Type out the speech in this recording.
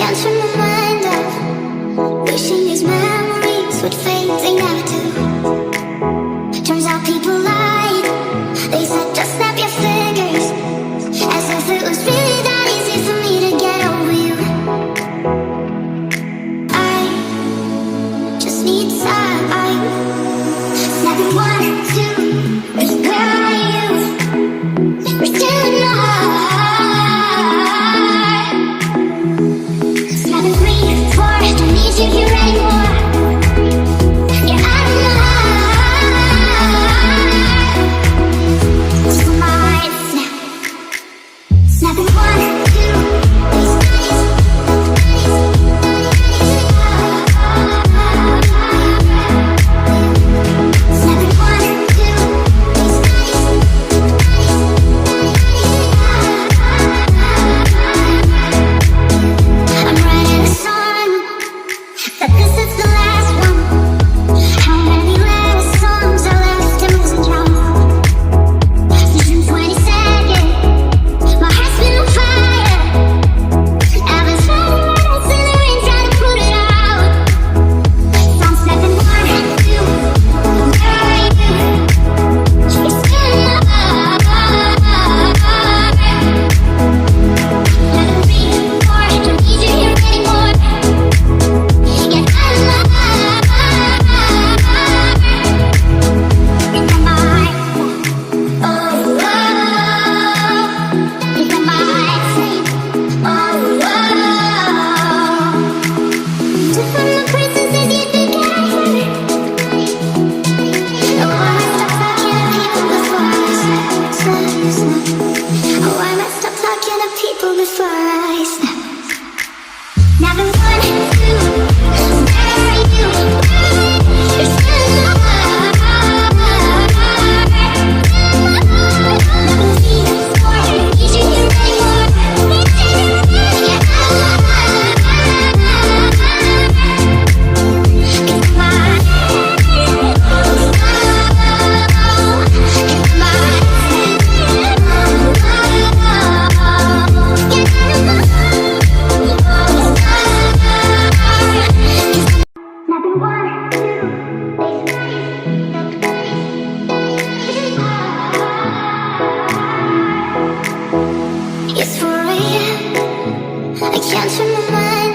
can't turn my mind off. Wishing these memories would fade, they never do. Turns out people lied. They said just snap your fingers, as if it was really that easy for me to get over you. I just need time. Snapping 1, 2, where are you? We're still alive. Snapping 3, 4, don't need you here anymore. Yeah, I'm alive. So mine, snap. Snapping 1, 2, these days. Snapping 1, 2, these days. I'm writing a song, but this is the last one. How many last songs are left in this drum? Season 22nd, my heart's been on fire. I've been sweating words in the rain, trying to put it out. So I'm snapping 1, 2, where are you? You're still alive. Snapping 3, 4, don't need you here anymore. Yeah, I'm alive. In my mind, oh, in my mind, oh, from the princesses you think I heard. Oh, I messed up talking to people before I snap. Oh, I messed up talking to people before I snap. Snapping 1, 2, where are you? You're still alive. Snapping 3, 4, need you here anymore. Yeah, I'm alive. 'Cause I'm alive. Snapping 1, 2, it's 4 AM. I can't turn my mind